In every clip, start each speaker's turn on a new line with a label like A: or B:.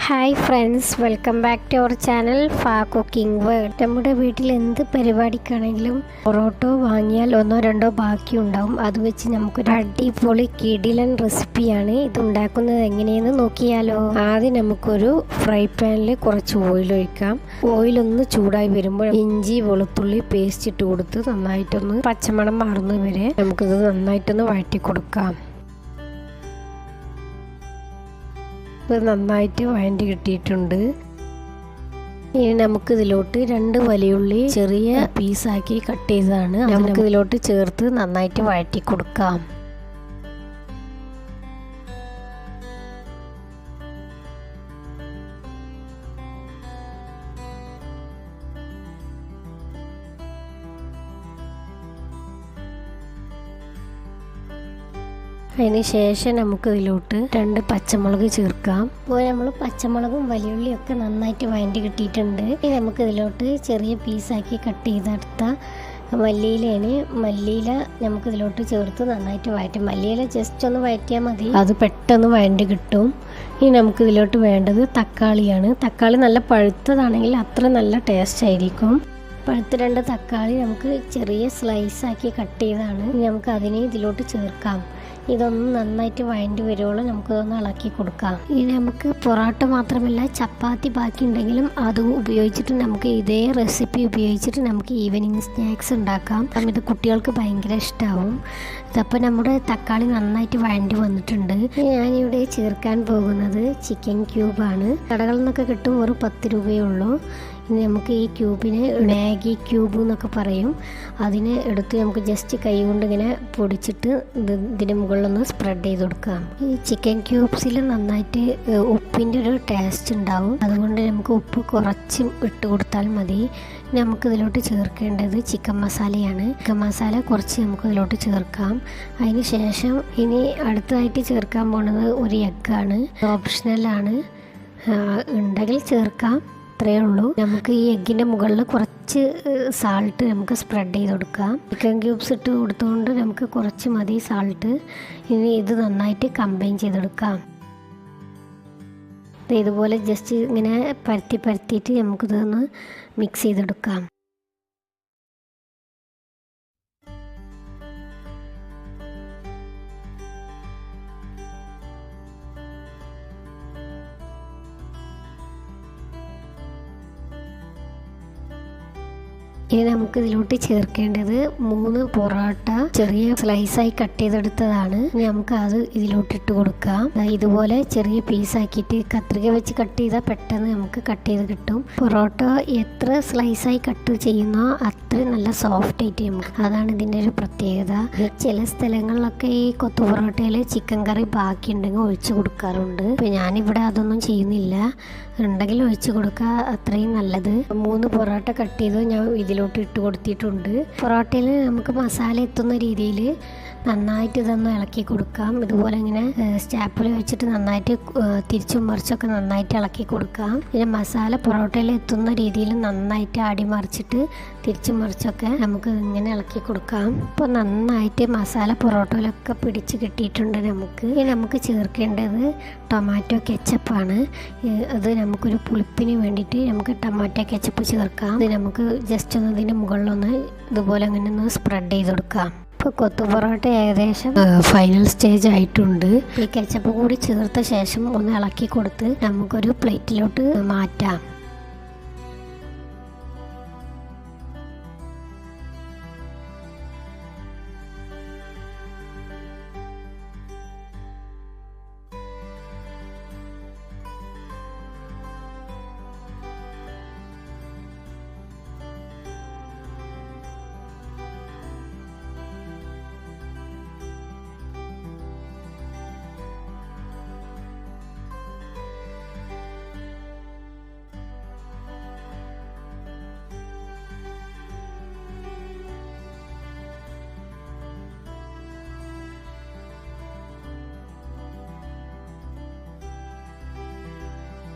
A: Hi friends, welcome back to our channel cooking world. നമ്മുടെ വീട്ടിൽ എന്ത് പരിപാടിക്കാണെങ്കിലും പൊറോട്ടോ വാങ്ങിയാൽ ഒന്നോ രണ്ടോ ബാക്കി ഉണ്ടാവും. അത് വെച്ച് നമുക്കൊരു അടിപൊളി കിടിലൻ റെസിപ്പിയാണ്. ഇത് ഉണ്ടാക്കുന്നത് എങ്ങനെയെന്ന് നോക്കിയാലോ. ആദ്യം നമുക്കൊരു ഫ്രൈ പാനിൽ കുറച്ച് ഓയിൽ ഒഴിക്കാം. ഓയിലൊന്ന് ചൂടായി വരുമ്പോൾ ഇഞ്ചി വെളുത്തുള്ളി പേസ്റ്റ് ഇട്ട് കൊടുത്ത് നന്നായിട്ടൊന്ന് പച്ചമണം മാറുന്നത് വരെ നമുക്കിത് നന്നായിട്ടൊന്ന് വഴറ്റി കൊടുക്കാം. ഇത് നന്നായിട്ട് വഴറ്റി കിട്ടിയിട്ടുണ്ട്. ഇനി നമുക്കിതിലോട്ട് 2 വലിയുള്ളി ചെറിയ പീസാക്കി കട്ട് ചെയ്തതാണ്. നമുക്കിതിലോട്ട് ചേർത്ത് നന്നായിട്ട് വഴറ്റി കൊടുക്കാം. അതിന് ശേഷം നമുക്കിതിലോട്ട് 2 പച്ചമുളക് ചേർക്കാം. അപ്പോൾ നമ്മൾ പച്ചമുളകും വലിയുള്ളിയൊക്കെ നന്നായിട്ട് വഴറ്റി കിട്ടിയിട്ടുണ്ട്. ഇനി നമുക്കിതിലോട്ട് ചെറിയ പീസാക്കി കട്ട് ചെയ്തെടുത്ത മല്ലിയിലാണ്. മല്ലിയില നമുക്കിതിലോട്ട് ചേർത്ത് നന്നായിട്ട് വഴറ്റും. മല്ലിയില ജസ്റ്റ് ഒന്ന് വഴറ്റിയാൽ മതി, അത് പെട്ടെന്ന് വഴറ്റി കിട്ടും. ഇനി നമുക്കിതിലോട്ട് വേണ്ടത് തക്കാളിയാണ്. തക്കാളി നല്ല പഴുത്തതാണെങ്കിൽ അത്ര നല്ല ടേസ്റ്റ് ആയിരിക്കും. പഴുത്ത 2 തക്കാളി നമുക്ക് ചെറിയ സ്ലൈസാക്കി കട്ട് ചെയ്താണ്. നമുക്ക് അതിനെ ഇതിലോട്ട് ചേർക്കാം. ഇതൊന്ന് നന്നായിട്ട് വഴറ്റി വരുവോളം നമുക്കിതൊന്ന് ഇളക്കി കൊടുക്കാം. ഇനി നമുക്ക് പൊറോട്ട മാത്രമല്ല ചപ്പാത്തി ബാക്കി ഉണ്ടെങ്കിലും അതും ഉപയോഗിച്ചിട്ട് നമുക്ക് ഇതേ റെസിപ്പി ഉപയോഗിച്ചിട്ട് നമുക്ക് ഈവനിങ് സ്നാക്സ് ഉണ്ടാക്കാം. ഇത് കുട്ടികൾക്ക് ഭയങ്കര ഇഷ്ടമാവും. ഇതപ്പോൾ നമ്മുടെ തക്കാളി നന്നായിട്ട് വഴറ്റി വന്നിട്ടുണ്ട്. ഞാനിവിടെ ചേർക്കാൻ പോകുന്നത് ചിക്കൻ ക്യൂബാണ്. കടകളിൽ നിന്നൊക്കെ കിട്ടും, ഒരു 10 രൂപയേ ഉള്ളൂ. ഇനി നമുക്ക് ഈ ക്യൂബിന് മാഗി ക്യൂബ് എന്നൊക്കെ പറയും. അതിനെ എടുത്ത് നമുക്ക് ജസ്റ്റ് കൈ കൊണ്ട് ഇങ്ങനെ പൊടിച്ചിട്ട് ഇതിന് മുകളിലൊന്ന് സ്പ്രെഡ് ചെയ്ത് കൊടുക്കാം. ഈ ചിക്കൻ ക്യൂബ്സിൽ നന്നായിട്ട് ഉപ്പിൻ്റെ ഒരു ടേസ്റ്റ് ഉണ്ടാവും. അതുകൊണ്ട് നമുക്ക് ഉപ്പ് കുറച്ച് ഇട്ട് കൊടുത്താൽ മതി. നമുക്കിതിലോട്ട് ചേർക്കേണ്ടത് ചിക്കൻ മസാലയാണ്. ചിക്കൻ മസാല കുറച്ച് നമുക്കിതിലോട്ട് ചേർക്കാം. അതിന് ശേഷം ഇനി അടുത്തതായിട്ട് ചേർക്കാൻ പോകുന്നത് ഒരു എഗ്ഗാണ്. ഓപ്ഷണലാണ്, ഉണ്ടെങ്കിൽ ചേർക്കാം, അത്രയേ ഉള്ളൂ. നമുക്ക് ഈ എഗ്ഗിൻ്റെ മുകളിൽ കുറച്ച് സാൾട്ട് നമുക്ക് സ്പ്രെഡ് ചെയ്ത് കൊടുക്കാം. ചിക്കൻ ക്യൂബ്സ് ഇട്ട് കൊടുത്തുകൊണ്ട് നമുക്ക് കുറച്ച് മതി സാൾട്ട്. ഇനി ഇത് നന്നായിട്ട് കമ്പൈൻ ചെയ്തെടുക്കാം. ഇതുപോലെ ജസ്റ്റ് ഇങ്ങനെ പരത്തിയിട്ട് നമുക്കിതൊന്ന് മിക്സ് ചെയ്തെടുക്കാം. ഇനി നമുക്ക് ഇതിലോട്ട് ചേർക്കേണ്ടത് 3 പൊറോട്ട ചെറിയ സ്ലൈസായി കട്ട് ചെയ്തെടുത്തതാണ്. ഇനി നമുക്ക് അത് ഇതിലോട്ട് ഇട്ട് കൊടുക്കാം. ഇതുപോലെ ചെറിയ പീസാക്കിയിട്ട് കത്രിക വെച്ച് കട്ട് ചെയ്താൽ പെട്ടെന്ന് നമുക്ക് കട്ട് ചെയ്ത് കിട്ടും. പൊറോട്ട എത്ര സ്ലൈസായി കട്ട് ചെയ്യുന്നോ അത്രയും നല്ല സോഫ്റ്റ് ആയിട്ട് നമുക്ക്, അതാണ് ഇതിൻ്റെ ഒരു പ്രത്യേകത. ചില സ്ഥലങ്ങളിലൊക്കെ ഈ കൊത്തു പൊറോട്ടയിൽ ചിക്കൻ കറി ബാക്കി ഉണ്ടെങ്കിൽ ഒഴിച്ച് കൊടുക്കാറുണ്ട്. ഇപ്പം ഞാനിവിടെ അതൊന്നും ചെയ്യുന്നില്ല. ഉണ്ടെങ്കിൽ ഒഴിച്ച് കൊടുക്കുക, അത്രയും നല്ലത്. 3 പൊറോട്ട കട്ട് ചെയ്ത് ഞാൻ ഇതിലോട്ട് ഇട്ട് കൊടുത്തിട്ടുണ്ട്. പൊറോട്ടയിൽ നമുക്ക് മസാല എത്തുന്ന രീതിയിൽ നന്നായിട്ട് ഇതൊന്ന് ഇളക്കി കൊടുക്കാം. ഇതുപോലെ ഇങ്ങനെ സ്റ്റാപ്പിൽ വെച്ചിട്ട് നന്നായിട്ട് തിരിച്ചും മറിച്ചൊക്കെ നന്നായിട്ട് ഇളക്കി കൊടുക്കാം. പിന്നെ മസാല പൊറോട്ടയിൽ എത്തുന്ന രീതിയിൽ നന്നായിട്ട് അടിമറിച്ചിട്ട് തിരിച്ചും മറിച്ചൊക്കെ നമുക്ക് ഇങ്ങനെ ഇളക്കി കൊടുക്കാം. അപ്പോൾ നന്നായിട്ട് മസാല പൊറോട്ടയിലൊക്കെ പിടിച്ച് കിട്ടിയിട്ടുണ്ട്. നമുക്ക് ചേർക്കേണ്ടത് ടൊമാറ്റോ കെച്ചപ്പാണ്. അത് നമുക്കൊരു പുളിപ്പിന് വേണ്ടിയിട്ട് നമുക്ക് ടൊമാറ്റോ കെച്ചപ്പ് ചേർക്കാം. ഇത് നമുക്ക് ജസ്റ്റ് ഒന്ന് ഇതിൻ്റെ മുകളിലൊന്ന് ഇതുപോലെ അങ്ങനെ ഒന്ന് സ്പ്രെഡ് ചെയ്ത് കൊടുക്കാം. ഇപ്പോൾ കൊത്തു പൊറോട്ട ഏകദേശം ഫൈനൽ സ്റ്റേജ് ആയിട്ടുണ്ട്. ഈ കെച്ചപ്പ് കൂടി ചേർത്ത ശേഷം ഒന്ന് ഇളക്കി കൊടുത്ത് നമുക്കൊരു പ്ലേറ്റിലോട്ട് മാറ്റാം.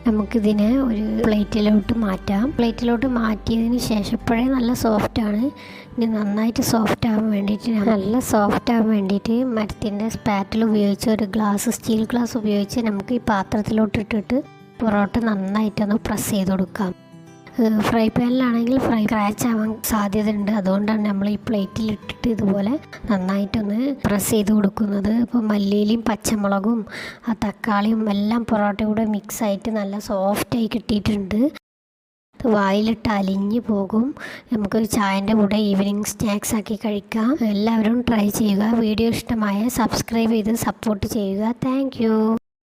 A: നമുക്കിതിനെ ഒരു പ്ലേറ്റിലോട്ട് മാറ്റാം. പ്ലേറ്റിലോട്ട് മാറ്റിയതിന് ശേഷം ഇപ്പോഴേ നല്ല സോഫ്റ്റാണ്. ഇനി നന്നായിട്ട് സോഫ്റ്റ് ആവാൻ വേണ്ടിയിട്ട് മരത്തിൻ്റെ സ്പാറ്റിൽ ഉപയോഗിച്ച് ഒരു സ്റ്റീൽ ഗ്ലാസ് ഉപയോഗിച്ച് നമുക്ക് ഈ പാത്രത്തിലോട്ട് ഇട്ടിട്ട് പൊറോട്ട നന്നായിട്ടൊന്ന് പ്രസ് ചെയ്ത് കൊടുക്കാം. ഫ്രൈ പാനിലാണെങ്കിൽ ഫ്രൈ ക്രാച്ച് ആവാൻ സാധ്യതയുണ്ട്. അതുകൊണ്ടാണ് നമ്മൾ ഈ പ്ലേറ്റിൽ ഇട്ടിട്ട് ഇതുപോലെ നന്നായിട്ടൊന്ന് പ്രസ് ചെയ്ത് കൊടുക്കുന്നത്. ഇപ്പോൾ മല്ലിയിലും പച്ചമുളകും ആ തക്കാളിയും എല്ലാം പൊറോട്ടയുടെ കൂടെ മിക്സായിട്ട് നല്ല സോഫ്റ്റായി കിട്ടിയിട്ടുണ്ട്. വായിലിട്ട് അലിഞ്ഞു പോകും. നമുക്ക് ചായൻ്റെ കൂടെ ഈവനിങ് സ്നാക്സ് ആക്കി കഴിക്കാം. എല്ലാവരും ട്രൈ ചെയ്യുക. വീഡിയോ ഇഷ്ടമായ സബ്സ്ക്രൈബ് ചെയ്ത് സപ്പോർട്ട് ചെയ്യുക. താങ്ക്